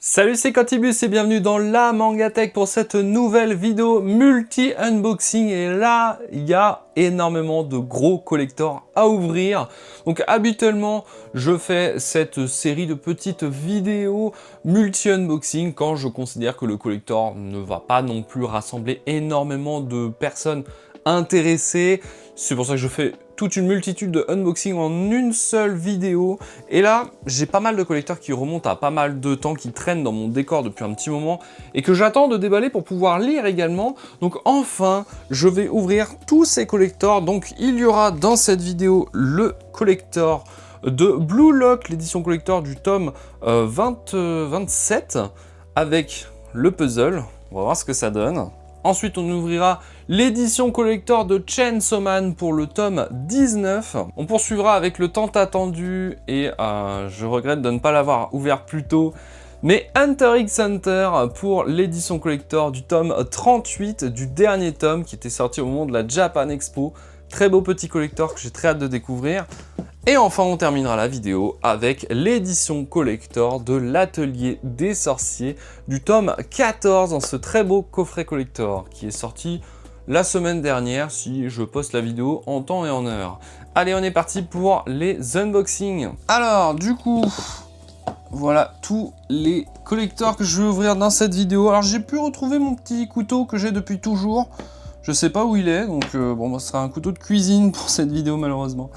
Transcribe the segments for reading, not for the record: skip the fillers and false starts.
Salut, c'est Cantibus et bienvenue dans la Mangatech pour cette nouvelle vidéo multi-unboxing. Et là, il y a énormément de gros collectors à ouvrir. Donc habituellement, je fais cette série de petites vidéos multi-unboxing quand je considère que le collector ne va pas non plus rassembler énormément de personnes intéressées. C'est pour ça que je fais toute une multitude de unboxing en une seule vidéo. Et là, j'ai pas mal de collecteurs qui remontent à pas mal de temps, qui traînent dans mon décor depuis un petit moment et que j'attends de déballer pour pouvoir lire également. Donc enfin, je vais ouvrir tous ces collectors. Donc il y aura dans cette vidéo le collector de Blue Lock, l'édition collector du tome 27 avec le puzzle. On va voir ce que ça donne. Ensuite, on ouvrira l'édition collector de Chainsaw Man pour le tome 19. On poursuivra avec le tant attendu, et je regrette de ne pas l'avoir ouvert plus tôt, mais Hunter x Hunter pour l'édition collector du tome 38, du dernier tome qui était sorti au moment de la Japan Expo. Très beau petit collector que j'ai très hâte de découvrir. Et enfin, on terminera la vidéo avec l'édition collector de l'Atelier des Sorciers du tome 14 dans ce très beau coffret collector qui est sorti la semaine dernière si je poste la vidéo en temps et en heure. Allez, on est parti pour les unboxings. Alors, du coup, voilà tous les collectors que je vais ouvrir dans cette vidéo. Alors, j'ai pu retrouver mon petit couteau que j'ai depuis toujours. Je sais pas où il est, donc bon, ce sera un couteau de cuisine pour cette vidéo malheureusement.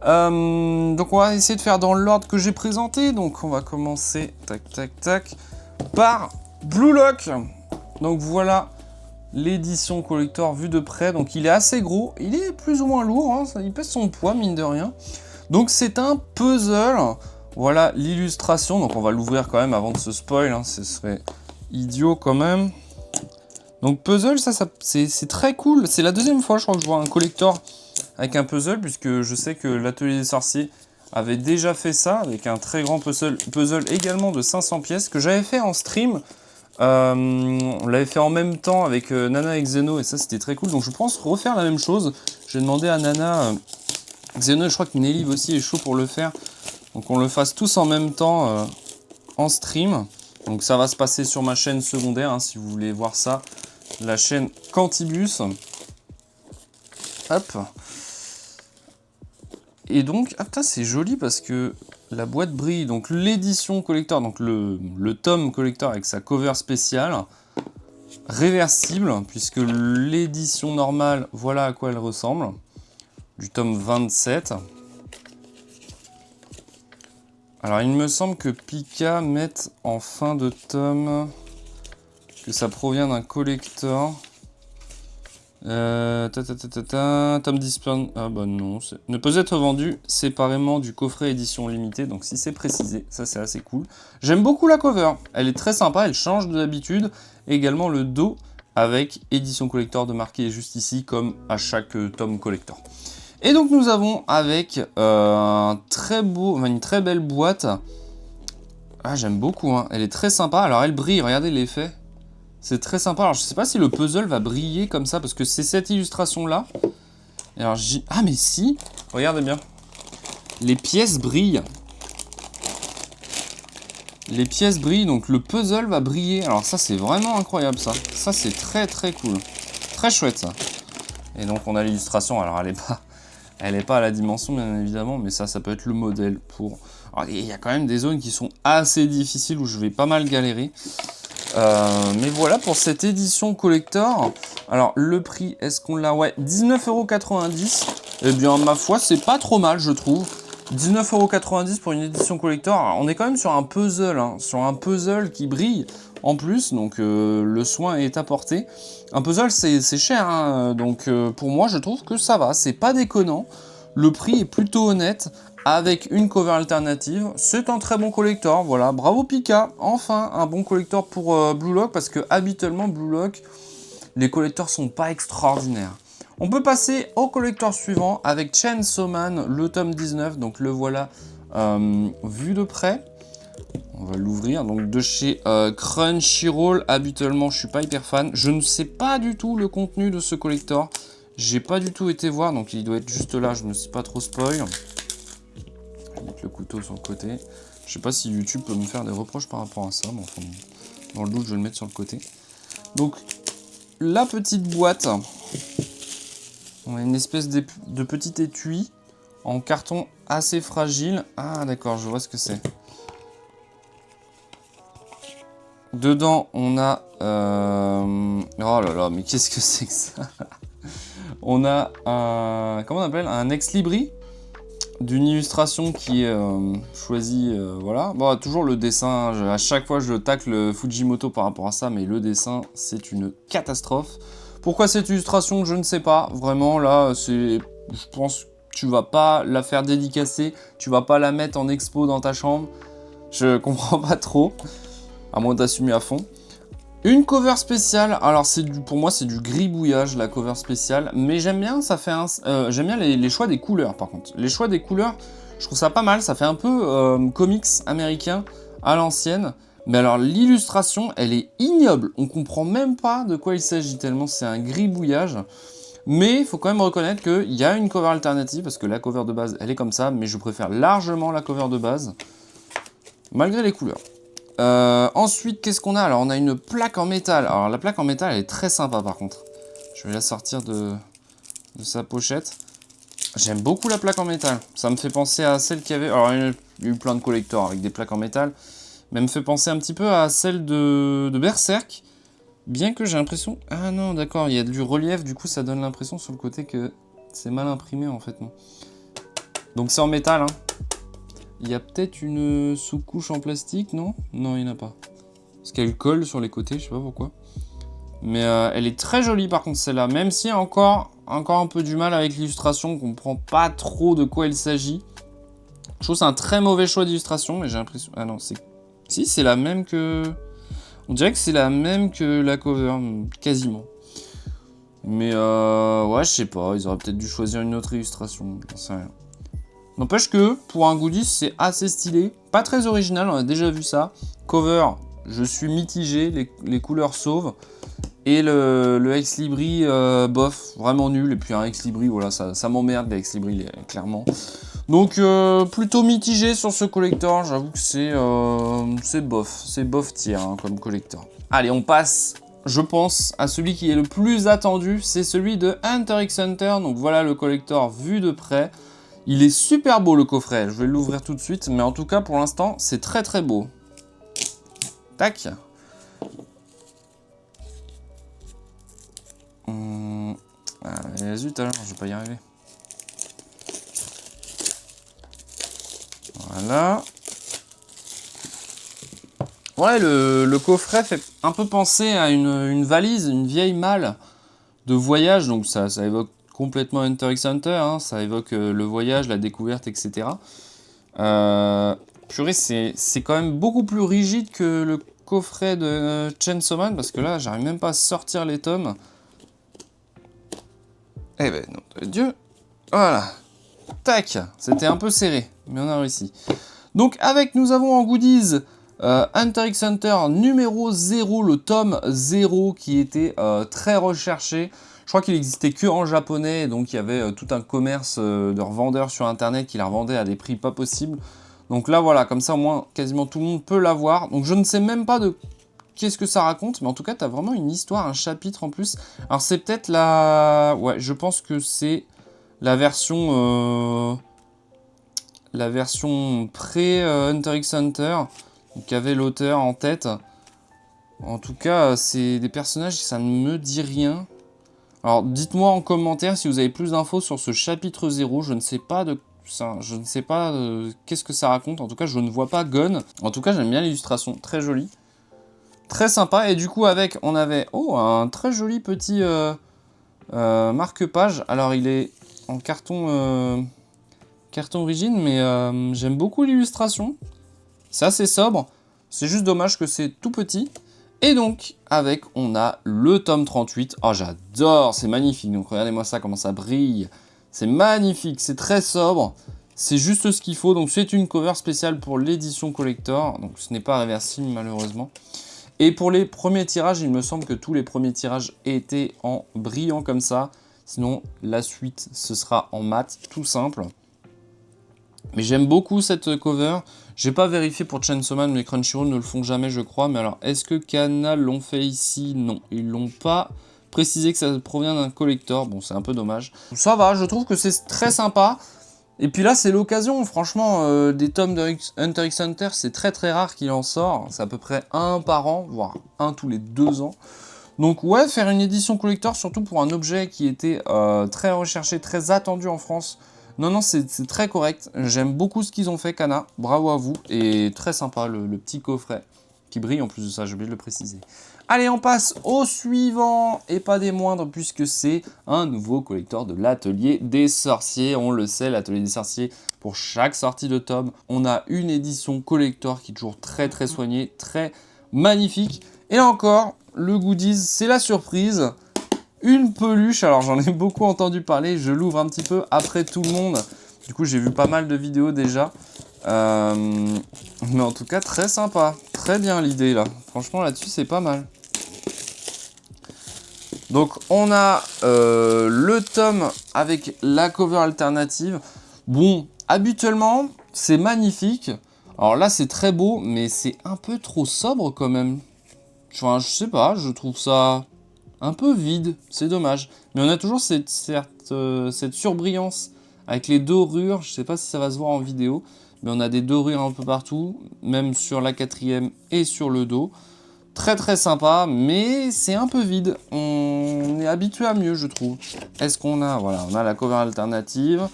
Donc on va essayer de faire dans l'ordre que j'ai présenté. Donc on va commencer, tac tac tac, par Blue Lock. Donc voilà l'édition collector vue de près. Donc il est assez gros, il est plus ou moins lourd, hein, il pèse son poids mine de rien. Donc c'est un puzzle. Voilà l'illustration, donc on va l'ouvrir quand même avant de se spoil, hein, ce serait idiot quand même. Donc puzzle, ça c'est très cool. C'est la deuxième fois, je crois, que je vois un collector avec un puzzle, puisque je sais que l'Atelier des Sorciers avait déjà fait ça, avec un très grand puzzle également de 500 pièces, que j'avais fait en stream. On l'avait fait en même temps avec Nana et Xeno, et ça c'était très cool. Donc je pense refaire la même chose. J'ai demandé à Nana, Xeno, et je crois que Nelly aussi est chaud pour le faire. Donc on le fasse tous en même temps en stream. Donc ça va se passer sur ma chaîne secondaire, hein, si vous voulez voir ça. La chaîne Cantibus. Hop. Et donc, ah putain, c'est joli parce que la boîte brille. Donc l'édition collector, donc le tome collector avec sa cover spéciale. Réversible, puisque l'édition normale, voilà à quoi elle ressemble. Du tome 27. Alors il me semble que Pika mette en fin de tome que ça provient d'un collector. Tome display. Ah bah non, ne peut être vendu séparément du coffret édition limitée. Donc si c'est précisé, ça c'est assez cool. J'aime beaucoup la cover, elle est très sympa, elle change de d'habitude. Également le dos avec édition collector de marqué juste ici comme à chaque tome collector. Et donc nous avons avec un très beau, une très belle boîte. Ah j'aime beaucoup, hein. Elle est très sympa. Alors elle brille, regardez l'effet. C'est très sympa. Alors je sais pas si le puzzle va briller comme ça parce que c'est cette illustration là. Et alors ah mais si, regardez bien. Les pièces brillent. Les pièces brillent, donc le puzzle va briller. Alors ça c'est vraiment incroyable ça. Ça c'est très très cool. Très chouette ça. Et donc on a l'illustration. Alors elle est pas à la dimension bien évidemment, mais ça peut être le modèle pour... Alors, il y a quand même des zones qui sont assez difficiles où je vais pas mal galérer. Mais voilà pour cette édition collector. Alors le prix, est-ce qu'on l'a? Ouais, 19,90 €. Eh bien ma foi, c'est pas trop mal je trouve. 19,90 € pour une édition collector. Alors, on est quand même sur un puzzle, hein, sur un puzzle qui brille en plus, donc le soin est apporté. Un puzzle c'est cher, hein, donc pour moi je trouve que ça va, c'est pas déconnant. Le prix est plutôt honnête. Avec une cover alternative, c'est un très bon collector, voilà, bravo Pika, enfin un bon collector pour Blue Lock, parce que habituellement Blue Lock, les collectors sont pas extraordinaires. On peut passer au collector suivant avec Chainsaw Man, le tome 19, donc le voilà vu de près. On va l'ouvrir, donc de chez Crunchyroll. Habituellement je suis pas hyper fan, je ne sais pas du tout le contenu de ce collector, j'ai pas du tout été voir, donc il doit être juste là, je me suis pas trop spoil. Je vais mettre le couteau sur le côté. Je sais pas si YouTube peut me faire des reproches par rapport à ça, mais enfin, dans le doute, je vais le mettre sur le côté. Donc, la petite boîte, on a une espèce de petit étui en carton assez fragile. Ah, d'accord, je vois ce que c'est. Dedans, on a... Oh là là, mais qu'est-ce que c'est que ça? On a un... Comment on appelle? Un ex-libris d'une illustration qui est choisie, voilà. Bon, toujours le dessin, à chaque fois je tacle Fujimoto par rapport à ça, mais le dessin, c'est une catastrophe. Pourquoi cette illustration? Je ne sais pas. Vraiment, là, c'est... Je pense que tu vas pas la faire dédicacer, tu vas pas la mettre en expo dans ta chambre. Je comprends pas trop, à moins d'assumer à fond. Une cover spéciale, alors pour moi c'est du gribouillage la cover spéciale, mais j'aime bien, ça fait j'aime bien les choix des couleurs par contre. Les choix des couleurs, je trouve ça pas mal, ça fait un peu comics américain à l'ancienne, mais alors l'illustration elle est ignoble, on comprend même pas de quoi il s'agit tellement c'est un gribouillage, mais il faut quand même reconnaître qu'il y a une cover alternative, parce que la cover de base elle est comme ça, mais je préfère largement la cover de base, malgré les couleurs. Ensuite, qu'est-ce qu'on a? Alors, on a une plaque en métal. Alors, la plaque en métal, elle est très sympa, par contre. Je vais la sortir de sa pochette. J'aime beaucoup la plaque en métal. Ça me fait penser à celle qu'il y avait... Alors, il y a eu plein de collectors avec des plaques en métal. Mais elle me fait penser un petit peu à celle de Berserk. Bien que j'ai l'impression... Ah non, d'accord, il y a du relief. Du coup, ça donne l'impression sur le côté que c'est mal imprimé, en fait. Non. Donc, c'est en métal, hein. Il y a peut-être une sous-couche en plastique, non? Non, il n'y en a pas. Parce qu'elle colle sur les côtés, je sais pas pourquoi. Mais elle est très jolie par contre celle-là. Même si encore un peu du mal avec l'illustration, on comprend pas trop de quoi il s'agit. Je trouve que c'est un très mauvais choix d'illustration, mais j'ai l'impression... Ah non, c'est... Si, c'est la même que... On dirait que c'est la même que la cover, quasiment. Mais ouais, je sais pas, ils auraient peut-être dû choisir une autre illustration, j'en sais rien. N'empêche que, pour un goodies, c'est assez stylé. Pas très original, on a déjà vu ça. Cover, je suis mitigé, les couleurs sauvent. Et le ex-libris, bof, vraiment nul. Et puis un ex-libris, voilà, ça m'emmerde, les ex-libris, clairement. Donc, plutôt mitigé sur ce collector. J'avoue que c'est bof. C'est bof tier, hein, comme collector. Allez, on passe... Je pense à celui qui est le plus attendu, c'est celui de Hunter x Hunter. Donc voilà le collector vu de près. Il est super beau le coffret, je vais l'ouvrir tout de suite, mais en tout cas pour l'instant c'est très très beau. Tac. Ah, zut alors, je vais pas y arriver. Voilà. Ouais, le coffret fait un peu penser à une valise, une vieille malle de voyage, donc ça évoque complètement Hunter x Hunter, hein, ça évoque le voyage, la découverte, etc. Purée, c'est quand même beaucoup plus rigide que le coffret de Chainsaw Man, parce que là, j'arrive même pas à sortir les tomes. Eh ben, nom de Dieu. Voilà. Tac, c'était un peu serré, mais on a réussi. Donc, nous avons en goodies Hunter x Hunter numéro 0, le tome 0, qui était très recherché. Je crois qu'il existait que en japonais, donc il y avait tout un commerce de revendeurs sur internet qui la revendaient à des prix pas possibles. Donc là voilà, comme ça au moins quasiment tout le monde peut l'avoir. Donc je ne sais même pas de qu'est-ce que ça raconte, mais en tout cas tu as vraiment une histoire, un chapitre en plus. Alors c'est peut-être la... Ouais, je pense que c'est la version pré-Hunter x Hunter, qu'avait l'auteur en tête. En tout cas, c'est des personnages, ça ne me dit rien. Alors, dites-moi en commentaire si vous avez plus d'infos sur ce chapitre 0. Je ne sais pas qu'est-ce que ça raconte. En tout cas, je ne vois pas Gon. En tout cas, j'aime bien l'illustration. Très jolie. Très sympa. Et du coup, on avait un très joli petit marque-page. Alors, il est en carton origine, mais j'aime beaucoup l'illustration. C'est assez sobre. C'est juste dommage que c'est tout petit. Et donc, on a le tome 38. Oh, j'adore, c'est magnifique. Donc, regardez-moi ça, comment ça brille. C'est magnifique, c'est très sobre. C'est juste ce qu'il faut. Donc, c'est une cover spéciale pour l'édition collector. Donc, ce n'est pas réversible, malheureusement. Et pour les premiers tirages, il me semble que tous les premiers tirages étaient en brillant comme ça. Sinon, la suite, ce sera en mat, tout simple. Mais j'aime beaucoup cette cover. J'ai pas vérifié pour Chainsaw Man, mais Crunchyroll ne le font jamais, je crois. Mais alors, est-ce que Canal l'ont fait ici? Non, ils l'ont pas précisé que ça provient d'un collector. Bon, c'est un peu dommage. Ça va, je trouve que c'est très sympa. Et puis là, c'est l'occasion, franchement, des tomes de Hunter x Hunter, c'est très rare qu'il en sort. C'est à peu près un par an, voire un tous les 2 ans. Donc ouais, faire une édition collector, surtout pour un objet qui était très recherché, très attendu en France. Non, c'est très correct. J'aime beaucoup ce qu'ils ont fait, Kana. Bravo à vous. Et très sympa, le petit coffret qui brille en plus de ça, j'ai oublié de le préciser. Allez, on passe au suivant, et pas des moindres, puisque c'est un nouveau collector de l'Atelier des Sorciers. On le sait, l'Atelier des Sorciers, pour chaque sortie de tome, on a une édition collector qui est toujours très soignée, très magnifique. Et là encore, le goodies, c'est la surprise. Une peluche, alors j'en ai beaucoup entendu parler, je l'ouvre un petit peu après tout le monde. Du coup, j'ai vu pas mal de vidéos déjà. Mais en tout cas, très sympa. Très bien l'idée là. Franchement, là-dessus, c'est pas mal. Donc, on a le tome avec la cover alternative. Bon, habituellement, c'est magnifique. Alors là, c'est très beau, mais c'est un peu trop sobre quand même. Enfin, je sais pas, je trouve ça un peu vide. C'est dommage. Mais on a toujours cette surbrillance avec les dorures. Je sais pas si ça va se voir en vidéo. Mais on a des dorures un peu partout, même sur la 4e et sur le dos. Très sympa, mais c'est un peu vide. On est habitué à mieux, je trouve. Est-ce qu'on a... Voilà, on a la cover alternative.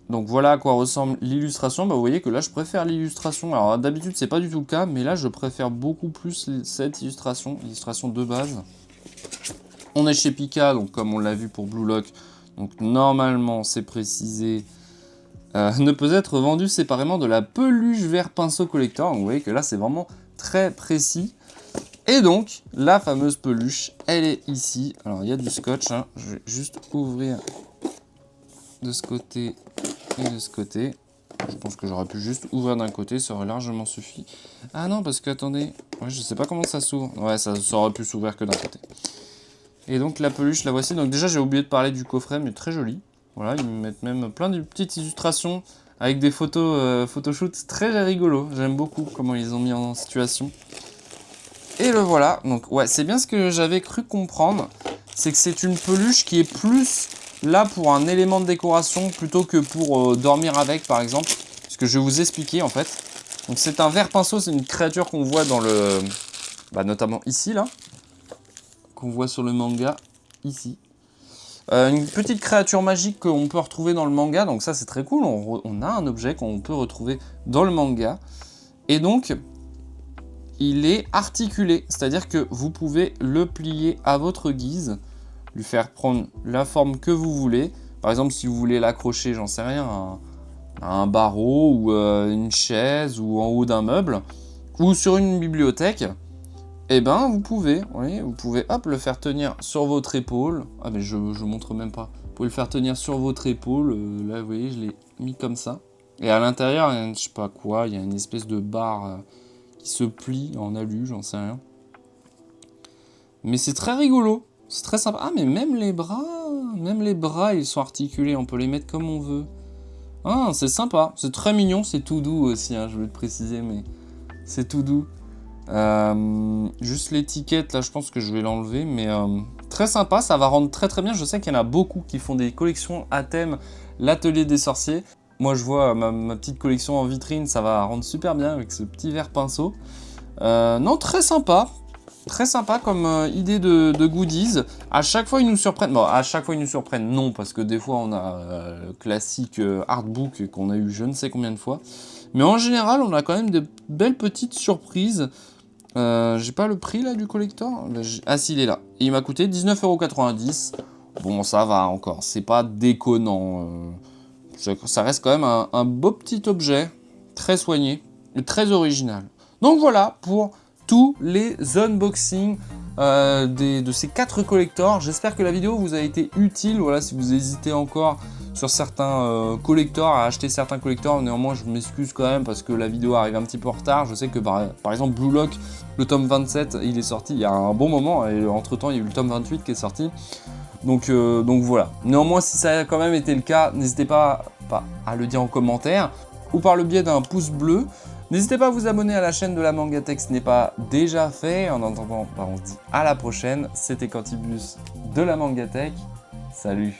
Donc voilà à quoi ressemble l'illustration. Bah, vous voyez que là, je préfère l'illustration. Alors d'habitude, c'est pas du tout le cas, mais là, je préfère beaucoup plus cette illustration de base. On est chez Pika, donc comme on l'a vu pour Blue Lock. Donc normalement, c'est précisé... ne peut être vendu séparément de la peluche vert pinceau collector. Donc, vous voyez que là, c'est vraiment très précis. Et donc, la fameuse peluche, elle est ici. Alors, il y a du scotch. Hein. Je vais juste ouvrir de ce côté et de ce côté. Je pense que j'aurais pu juste ouvrir d'un côté, ça aurait largement suffi. Ah non, parce que, attendez, ouais, je sais pas comment ça s'ouvre. Ouais, ça aurait pu s'ouvrir que d'un côté. Et donc, la peluche, la voici. Donc déjà, j'ai oublié de parler du coffret, mais très joli. Voilà, ils me mettent même plein de petites illustrations avec des photos, photoshoots très rigolos. J'aime beaucoup comment ils ont mis en situation. Et le voilà, donc ouais, c'est bien ce que j'avais cru comprendre, c'est que c'est une peluche qui est plus là pour un élément de décoration plutôt que pour dormir avec par exemple, ce que je vais vous expliquer en fait. Donc c'est un ver pinceau, c'est une créature qu'on voit dans le... Bah, notamment ici là, qu'on voit sur le manga, ici. Une petite créature magique qu'on peut retrouver dans le manga, donc ça c'est très cool, on a un objet qu'on peut retrouver dans le manga. Et donc... il est articulé, c'est-à-dire que vous pouvez le plier à votre guise, lui faire prendre la forme que vous voulez. Par exemple, si vous voulez l'accrocher, j'en sais rien, à un barreau ou une chaise ou en haut d'un meuble, ou sur une bibliothèque, eh ben vous pouvez, oui, vous pouvez hop, le faire tenir sur votre épaule. Ah mais je montre même pas. Vous pouvez le faire tenir sur votre épaule, là vous voyez, je l'ai mis comme ça. Et à l'intérieur, je sais pas quoi, il y a une espèce de barre... qui se plie en alu, j'en sais rien. Mais c'est très rigolo, c'est très sympa. Ah, mais même les bras, ils sont articulés, on peut les mettre comme on veut. Ah, c'est sympa, c'est très mignon, c'est tout doux aussi, hein, je veux te préciser, mais c'est tout doux. Juste l'étiquette, là, je pense que je vais l'enlever, mais très sympa, ça va rendre très bien. Je sais qu'il y en a beaucoup qui font des collections à thème, l'Atelier des Sorciers. Moi, je vois ma petite collection en vitrine, ça va rendre super bien avec ce petit verre pinceau. Non, très sympa comme idée de goodies. À chaque fois, ils nous surprennent. Bon, à chaque fois, ils nous surprennent, non, parce que des fois, on a le classique artbook qu'on a eu je ne sais combien de fois. Mais en général, on a quand même de belles petites surprises. J'ai pas le prix, là, du collector. Ah, si, il est là. Et il m'a coûté 19,90 €. Bon, ça va encore, c'est pas déconnant. Ça reste quand même un beau petit objet, très soigné, et très original. Donc voilà pour tous les unboxings de ces 4 collectors. J'espère que la vidéo vous a été utile. Voilà, si vous hésitez encore sur certains collectors, à acheter certains collectors, néanmoins je m'excuse quand même parce que la vidéo arrive un petit peu en retard. Je sais que par exemple Blue Lock, le tome 27, il est sorti il y a un bon moment, et entre temps il y a eu le tome 28 qui est sorti. Donc voilà. Néanmoins, si ça a quand même été le cas, n'hésitez pas à le dire en commentaire ou par le biais d'un pouce bleu. N'hésitez pas à vous abonner à la chaîne de la Mangatech, ce n'est pas déjà fait. En attendant, on se dit à la prochaine. C'était Quantibus de la Mangatech. Salut!